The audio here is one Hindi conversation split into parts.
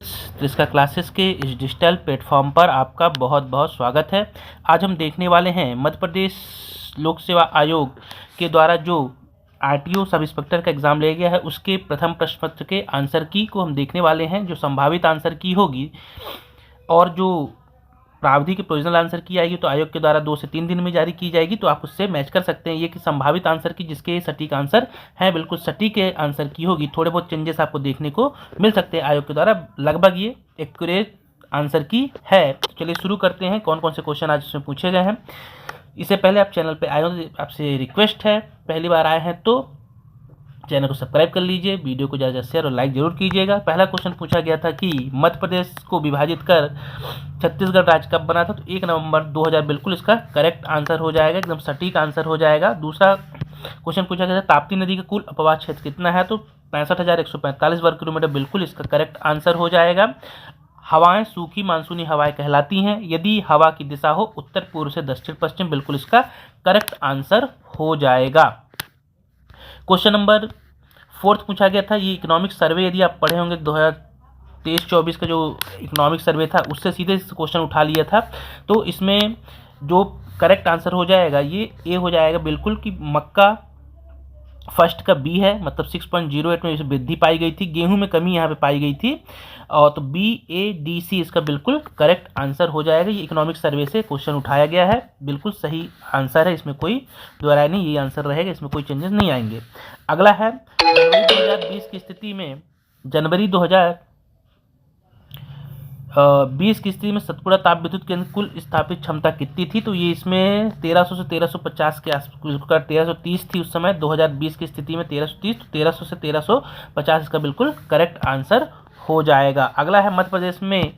तो इसका क्लासेस के इस डिजिटल प्लेटफॉर्म पर आपका बहुत बहुत स्वागत है। आज हम देखने वाले हैं मध्य प्रदेश लोक सेवा आयोग के द्वारा जो आरटीओ सब इंस्पेक्टर का एग्ज़ाम लिया गया है उसके प्रथम प्रश्न पत्र के आंसर की को हम देखने वाले हैं, जो संभावित आंसर की होगी और जो प्रावधि की प्रोविजनल आंसर की आएगी तो आयोग के द्वारा 2 से 3 दिन में जारी की जाएगी। तो आप उससे मैच कर सकते हैं ये कि संभावित आंसर की जिसके सटीक आंसर है बिल्कुल सटीक आंसर की होगी। थोड़े बहुत चेंजेस आपको देखने को मिल सकते हैं आयोग के द्वारा, लगभग ये एक्यूरेट आंसर की है। तो चलिए शुरू करते हैं कौन कौन से क्वेश्चन आज इसमें पूछे गए हैं। इससे पहले आप चैनल पर आए हो तो आपसे रिक्वेस्ट है, पहली बार आए हैं तो चैनल को सब्सक्राइब कर लीजिए, वीडियो को ज़्यादा शेयर और लाइक जरूर कीजिएगा। पहला क्वेश्चन पूछा गया था कि मध्य प्रदेश को विभाजित कर छत्तीसगढ़ राज्य कब बना था, तो 1 नवंबर 2000 बिल्कुल इसका करेक्ट आंसर हो जाएगा, एकदम सटीक आंसर हो जाएगा। दूसरा क्वेश्चन पूछा गया था ताप्ती नदी का कुल अपवाह क्षेत्र कितना है, तो 65,145 वर्ग किलोमीटर बिल्कुल इसका करेक्ट आंसर हो जाएगा। हवाएं सूखी मानसूनी हवाएं कहलाती हैं यदि हवा की दिशा हो उत्तर पूर्व से दक्षिण पश्चिम, बिल्कुल इसका करेक्ट आंसर हो जाएगा। क्वेश्चन नंबर 4 पूछा गया था, ये इकोनॉमिक सर्वे यदि आप पढ़े होंगे 2023-24 का जो इकोनॉमिक सर्वे था उससे सीधे क्वेश्चन उठा लिया था। तो इसमें जो करेक्ट आंसर हो जाएगा ये ए हो जाएगा बिल्कुल कि मक्का फर्स्ट का बी है, मतलब 6.08 में इसे वृद्धि पाई गई थी, गेहूं में कमी यहाँ पे पाई गई थी, और तो बी ए डी सी इसका बिल्कुल करेक्ट आंसर हो जाएगा। ये इकोनॉमिक सर्वे से क्वेश्चन उठाया गया है, बिल्कुल सही आंसर है, इसमें कोई दो राय नहीं, ये आंसर रहेगा, इसमें कोई चेंजेस नहीं आएंगे। अगला है जनवरी 2020 की स्थिति में, जनवरी 2020 की स्थिति में सतपुड़ा ताप विद्युत केंद्र कुल स्थापित क्षमता कितनी थी, तो ये इसमें 1300 से 1350 के आसपास, 1330 थी उस समय। 2020 की स्थिति में 1330, तो 1300 से 1350 इसका बिल्कुल करेक्ट आंसर हो जाएगा। अगला है मध्य प्रदेश में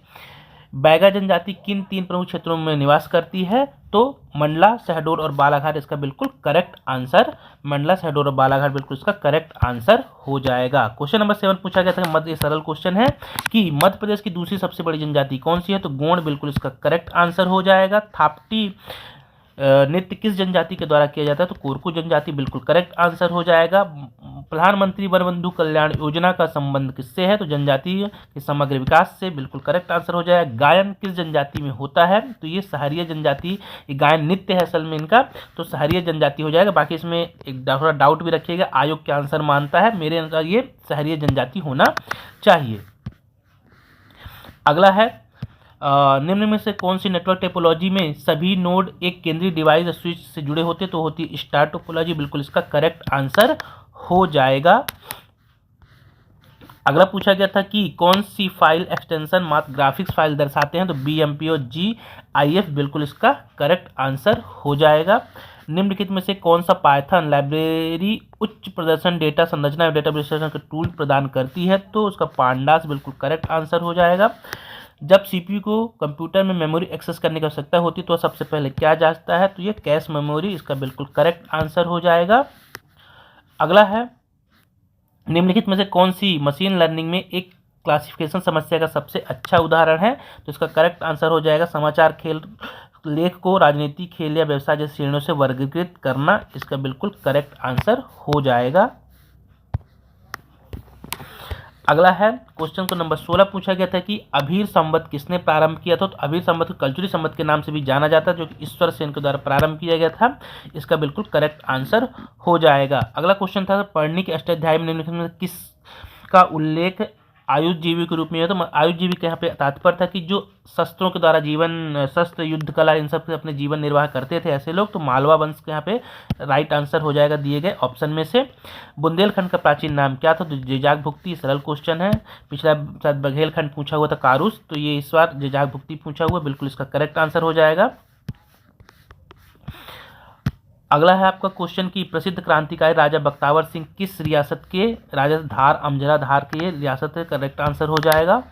बैगा जनजाति किन 3 प्रमुख क्षेत्रों में निवास करती है, तो मंडला, शहडोल और बालाघाट इसका बिल्कुल करेक्ट आंसर, मंडला, शहडोल और बालाघाट बिल्कुल इसका करेक्ट आंसर हो जाएगा। क्वेश्चन नंबर 7 पूछा गया था, मध्य सरल क्वेश्चन है कि मध्य प्रदेश की दूसरी सबसे बड़ी जनजाति कौन सी है, तो गोंड बिल्कुल इसका करेक्ट आंसर हो जाएगा। थाप्टी नृत्य किस जनजाति के द्वारा किया जाता है, तो कोरकू जनजाति बिल्कुल करेक्ट आंसर हो जाएगा। प्रधानमंत्री वन बंधु कल्याण योजना का संबंध किससे है, तो जनजाति के समग्र विकास से, बिल्कुल करेक्ट आंसर हो जाएगा। गायन किस जनजाति में होता है, तो ये सहरिया जनजाति, ये गायन नृत्य है असल में इनका, तो सहरिया जनजाति हो जाएगा। बाकी इसमें एक थोड़ा डाउट भी रखिएगा, आयोग के आंसर मानता है, मेरे अनुसार ये सहरिया जनजाति होना चाहिए। अगला है निम्न में से कौन सी नेटवर्क टोपोलॉजी में सभी नोड एक केंद्रीय डिवाइस स्विच से जुड़े होते, तो होती स्टार टोपोलॉजी, बिल्कुल इसका करेक्ट आंसर हो जाएगा। अगला पूछा गया था कि कौन सी फाइल एक्सटेंशन मात्र ग्राफिक्स फाइल दर्शाते हैं, तो BMP और GIF बिल्कुल इसका करेक्ट आंसर हो जाएगा। निम्नलिखित में से कौन सा पाइथन लाइब्रेरी उच्च प्रदर्शन डेटा संरचना और डेटा विश्लेषण का टूल प्रदान करती है, तो उसका पांडास बिल्कुल करेक्ट आंसर हो जाएगा। जब CPU को कंप्यूटर में मेमोरी एक्सेस करने की आवश्यकता होती है तो सबसे पहले क्या जांचता है, तो ये कैश मेमोरी, इसका बिल्कुल करेक्ट आंसर हो जाएगा। अगला है निम्नलिखित में से कौन सी मशीन लर्निंग में एक क्लासिफिकेशन समस्या का सबसे अच्छा उदाहरण है, तो इसका करेक्ट आंसर हो जाएगा समाचार, खेल, लेख को राजनीति, खेल या व्यवसाय जैसी श्रेणियों से वर्गीकृत करना, इसका बिल्कुल करेक्ट आंसर हो जाएगा। अगला है क्वेश्चन को नंबर 16 पूछा गया था कि अभीर संवत किसने प्रारंभ किया था, तो अभीर संवत को कल्चुरी संवत के नाम से भी जाना जाता है, जो कि ईश्वर सेन के द्वारा प्रारंभ किया गया था, इसका बिल्कुल करेक्ट आंसर हो जाएगा। अगला क्वेश्चन था पर्णी के अष्टाध्यायी में निम्नलिखित में किस का उल्लेख आयुर्जीवी के रूप में है, तो आयुर्जीवी के यहाँ पे तात्पर्य था कि जो शस्त्रों के द्वारा जीवन, शस्त्र, युद्ध कला, इन सब से अपने जीवन निर्वाह करते थे ऐसे लोग, तो मालवा वंश के यहाँ पे राइट आंसर हो जाएगा दिए गए ऑप्शन में से। बुंदेलखंड का प्राचीन नाम क्या था, तो जेजाग भुक्ति, सरल क्वेश्चन है। पिछला शायद बघेलखंड पूछा हुआ था कारूस, तो ये इस बार जेजाग भुक्ति पूछा हुआ, बिल्कुल इसका करेक्ट आंसर हो जाएगा। अगला है आपका क्वेश्चन की प्रसिद्ध क्रांतिकारी राजा बख्तावर सिंह किस रियासत के राजा, धार, अमजरा धार के रियासत है, करेक्ट आंसर हो जाएगा।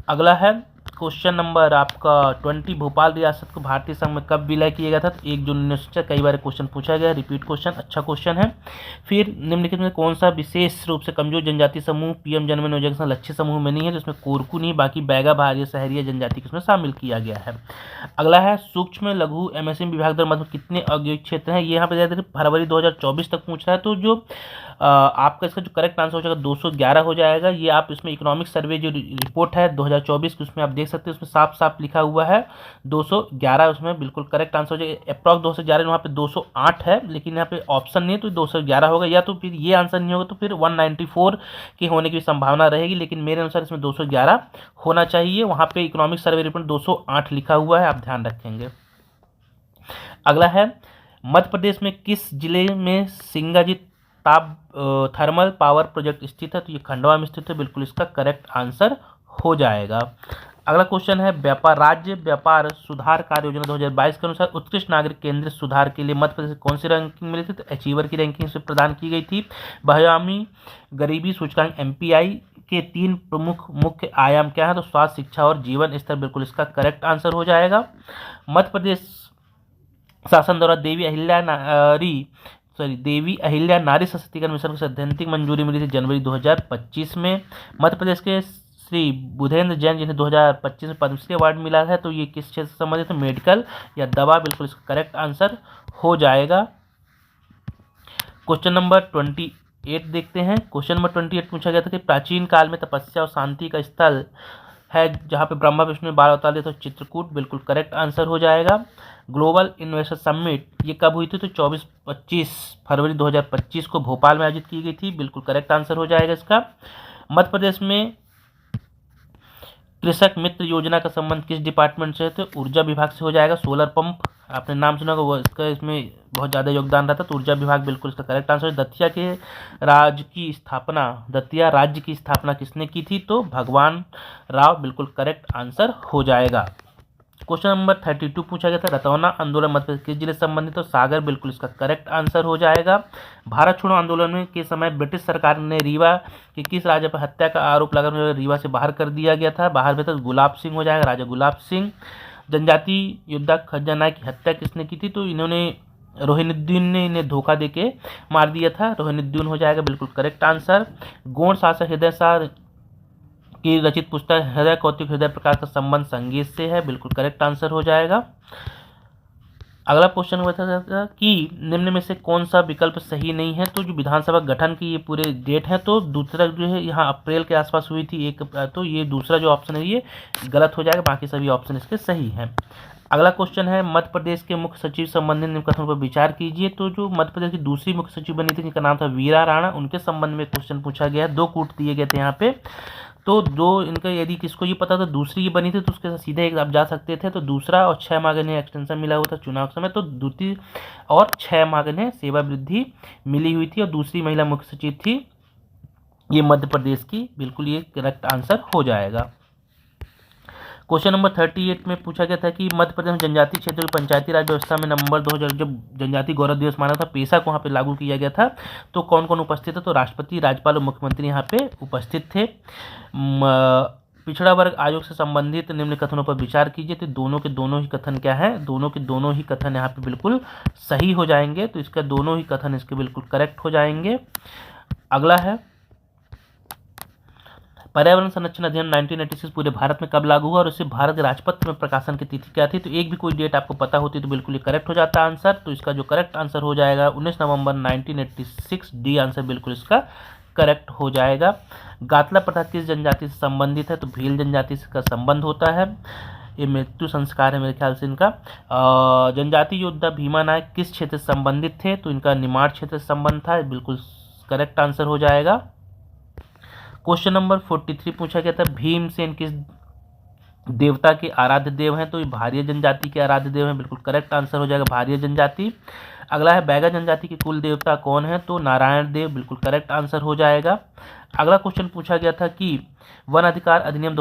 अगला है क्वेश्चन नंबर आपका 20, भोपाल रियासत को भारतीय संघ में कब विलय किया गया था, तो 1 जून 1900। कई बार क्वेश्चन पूछा गया, रिपीट क्वेश्चन, अच्छा क्वेश्चन है। फिर निम्नलिखित में कौन सा विशेष रूप से कमजोर जनजाति समूह PM जनगणना योजना लक्ष्य समूह में नहीं है, जिसमें कोरकू नहीं, बाकी बैगा, भारिया, सहरिया जनजाति को इसमें शामिल किया गया है। अगला है सूक्ष्म लघु MSME विभाग द्वारा मतलब कितने औद्योगिक क्षेत्र हैं, ये यहाँ पे फरवरी 2024 तक पूछ रहा है, तो जो आपका इसका जो करेक्ट आंसर हो जाएगा 211 हो जाएगा। ये आप इसमें इकोनॉमिक सर्वे जो रिपोर्ट है 2024 की, उसमें आप देख सकते हैं, उसमें साफ साफ लिखा हुआ है 211, उसमें बिल्कुल करेक्ट आंसर हो जाएगा। अप्रॉक्स 211, वहाँ पे 208 है, लेकिन यहाँ पे ऑप्शन नहीं है तो 211 होगा, या तो फिर ये आंसर नहीं होगा तो फिर 194 की होने की संभावना रहेगी, लेकिन मेरे अनुसार इसमें 211 होना चाहिए। वहाँ पे इकोनॉमिक सर्वे रिपोर्ट 208 लिखा हुआ है, आप ध्यान रखेंगे। अगला है, मध्य प्रदेश में किस जिले में सिंगाजी ताप थर्मल पावर प्रोजेक्ट स्थित है? तो ये खंडवा में स्थित है, बिल्कुल इसका करेक्ट आंसर हो जाएगा। अगला क्वेश्चन है, व्यापार राज्य व्यापार सुधार कार्य योजना 2022 के अनुसार उत्कृष्ट नागरिक केंद्रित सुधार के लिए मध्य प्रदेश को कौन सी रैंकिंग मिली थी? तो अचीवर की रैंकिंग से प्रदान की गई थी। बहुआयामी गरीबी सूचकांक MPI के 3 प्रमुख मुख्य आयाम क्या है? तो स्वास्थ्य, शिक्षा और जीवन स्तर, बिल्कुल इसका करेक्ट आंसर हो जाएगा। मध्य प्रदेश शासन द्वारा देवी अहिल्या नारी सशक्तिकरण मिशन को सैद्धांतिक मंजूरी मिली थी जनवरी 2025 में। मध्य प्रदेश के श्री बुधेंद्र जैन, जिन्हें 2025 में पद्मश्री अवार्ड मिला है, तो ये किस क्षेत्र से संबंधित है? मेडिकल या दवा, बिल्कुल इसका करेक्ट आंसर हो जाएगा। क्वेश्चन नंबर 28 देखते हैं। क्वेश्चन नंबर 28 पूछा गया था कि प्राचीन काल में तपस्या और शांति का स्थल है जहाँ पे ब्रह्मा विष्णु बाल अवतार लिए, तो चित्रकूट, बिल्कुल करेक्ट आंसर हो जाएगा। ग्लोबल इन्वेस्टर समिट ये कब हुई थी? तो 24-25 फरवरी 2025 को भोपाल में आयोजित की गई थी, बिल्कुल करेक्ट आंसर हो जाएगा इसका। मध्य प्रदेश में कृषक मित्र योजना का संबंध किस डिपार्टमेंट से है? तो ऊर्जा विभाग से हो जाएगा। सोलर पंप आपने नाम सुना होगा, वो इसका इसमें बहुत ज़्यादा योगदान रहता है, तो ऊर्जा विभाग बिल्कुल इसका करेक्ट आंसर है। दतिया राज्य की स्थापना किसने की थी? तो भगवान राव, बिल्कुल करेक्ट आंसर हो जाएगा। क्वेश्चन नंबर 32 पूछा गया था, रतौना आंदोलन मध्य प्रदेश किस जिले से संबंधित? तो सागर, बिल्कुल इसका करेक्ट आंसर हो जाएगा। भारत छोड़ो आंदोलन में के समय ब्रिटिश सरकार ने रीवा की किस राजा पर हत्या का आरोप लगाकर रीवा से बाहर कर दिया गया था? बाहर में तो गुलाब सिंह हो जाएगा, राजा गुलाब सिंह। जनजाति योद्धा खज्जा नायक की हत्या किसने की थी? तो इन्होंने रोहिनुद्दीन ने इन्हें धोखा देके मार दिया था, रोहिनुद्दीन हो जाएगा, बिल्कुल करेक्ट आंसर। गौड़ शासक हृदय शाह की रचित पुस्तक हृदय कौतिक हृदय प्रकाश का संबंध संगीत से है, बिल्कुल करेक्ट आंसर हो जाएगा। अगला क्वेश्चन बता था कि निम्न में से कौन सा विकल्प सही नहीं है? तो जो विधानसभा गठन की ये पूरे डेट है, तो दूसरा जो है यहाँ अप्रैल के आसपास हुई थी एक, तो ये दूसरा जो ऑप्शन है ये गलत हो जाएगा, बाकी सभी ऑप्शन इसके सही हैं। अगला क्वेश्चन है, मध्य प्रदेश के मुख्य सचिव संबंधित निम्न कथनों पर विचार कीजिए। तो जो मध्य प्रदेश की दूसरी मुख्य सचिव बनी थी जिनका नाम था वीरा राणा, उनके संबंध में क्वेश्चन पूछा गया है। 2 कूट दिए गए थे यहाँ पे, तो दो इनका यदि किसको ये पता था दूसरी ये बनी थी तो उसके साथ सीधे एक आप जा सकते थे। तो दूसरा और 6 माह ने एक्सटेंशन मिला हुआ था चुनाव के समय, तो द्वितीय और 6 माह ने सेवा वृद्धि मिली हुई थी, और दूसरी महिला मुख्य सचिव थी ये मध्य प्रदेश की, बिल्कुल ये करेक्ट आंसर हो जाएगा। क्वेश्चन नंबर 38 में पूछा गया था कि मध्य प्रदेश में जनजातीय क्षेत्र की पंचायती राज व्यवस्था में नवंबर 2000 जब जनजातीय गौरव दिवस माना था, पेशा को वहाँ पे लागू किया गया था, तो कौन कौन उपस्थित है? तो राष्ट्रपति, राज्यपाल और मुख्यमंत्री यहाँ पे उपस्थित थे। पिछड़ा वर्ग आयोग से संबंधित निम्न कथनों पर विचार कीजिए। तो दोनों के दोनों ही कथन क्या है? दोनों के दोनों ही कथन यहाँ पे बिल्कुल सही हो जाएंगे, तो इसका दोनों ही कथन इसके बिल्कुल करेक्ट हो जाएंगे। अगला है, पर्यावरण संरक्षण अधिनियम 1986 पूरे भारत में कब लागू हुआ और उससे भारत के राजपत्र में प्रकाशन की तिथि क्या थी? तो एक भी कोई डेट आपको पता होती तो बिल्कुल ये करेक्ट हो जाता आंसर, तो इसका जो करेक्ट आंसर हो जाएगा 19 नवंबर 1986, डी आंसर बिल्कुल इसका करेक्ट हो जाएगा। गातला प्रथा किस जनजाति से संबंधित है? तो भील जनजाति का संबंध होता है, ये मृत्यु संस्कार है मेरे ख्याल से इनका। जनजाति योद्धा भीमा नायक किस क्षेत्र से संबंधित थे? तो इनका निमाड़ क्षेत्र से संबंध था, बिल्कुल करेक्ट आंसर हो जाएगा। क्वेश्चन नंबर 43 पूछा गया था, भीमसेन किस देवता के आराध्य देव हैं? तो ये भारिया जनजाति के आराध्य देव हैं, बिल्कुल करेक्ट आंसर हो जाएगा भारिया जनजाति। अगला है, बैगा जनजाति के कुल देवता कौन है? तो नारायण देव, बिल्कुल करेक्ट आंसर हो जाएगा। अगला क्वेश्चन पूछा गया था कि वन अधिकार अधिनियम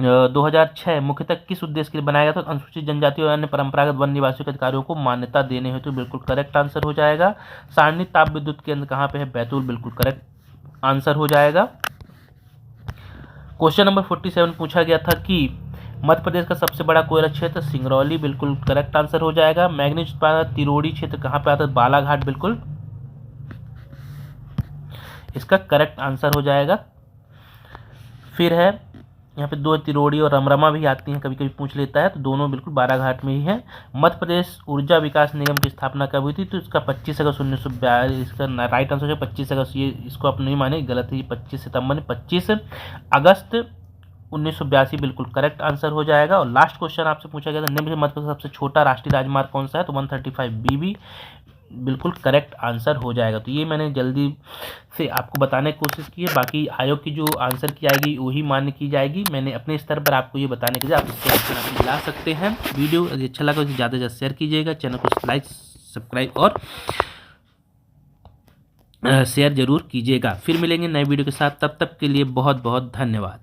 2006 मुख्यतः किस उद्देश्य के लिए बनाया गया था? अनुसूचित जनजाति और अन्य परंपरागत वन निवासियों के अधिकारियों को मान्यता देने हेतु, बिल्कुल करेक्ट आंसर हो जाएगा। सारणी ताप विद्युत केंद्र कहाँ पे है? बैतूल, बिल्कुल करेक्ट आंसर हो जाएगा। क्वेश्चन नंबर 47 पूछा गया था कि मध्य प्रदेश का सबसे बड़ा कोयला क्षेत्र सिंगरौली, बिल्कुल करेक्ट आंसर हो जाएगा। मैग्नीज उत्पादन तिरोड़ी क्षेत्र कहाँ पे आता है? बालाघाट, बिल्कुल इसका करेक्ट आंसर हो जाएगा। फिर है यहाँ पे 2 तिरोड़ी और रमरमा भी आती हैं, कभी कभी पूछ लेता है, तो दोनों बिल्कुल बाराघाट में ही है। मध्य प्रदेश ऊर्जा विकास निगम की स्थापना कब हुई थी? तो इसका 25 अगस्त 1942, इसका राइट आंसर है 25 अगस्त। ये इसको आप नहीं माने, गलत है, 25 सितंबर, 25 अगस्त 1982 बिल्कुल करेक्ट आंसर हो जाएगा। और लास्ट क्वेश्चन आपसे पूछा गया था, निम्न में मध्य प्रदेश सबसे छोटा राष्ट्रीय राजमार्ग कौन सा है? तो 135 BB बिल्कुल करेक्ट आंसर हो जाएगा। तो ये मैंने जल्दी से आपको बताने की कोशिश की है, बाकी आयोग की जो आंसर की आएगी वही मान्य की जाएगी। मैंने अपने स्तर पर आपको ये बताने के लिए आप इससे आंसर आप दिला सकते हैं। वीडियो यदि अच्छा लगा तो ज़्यादा से ज़्यादा शेयर कीजिएगा, चैनल को लाइक सब्सक्राइब और शेयर जरूर कीजिएगा। फिर मिलेंगे नए वीडियो के साथ, तब तक के लिए बहुत बहुत धन्यवाद।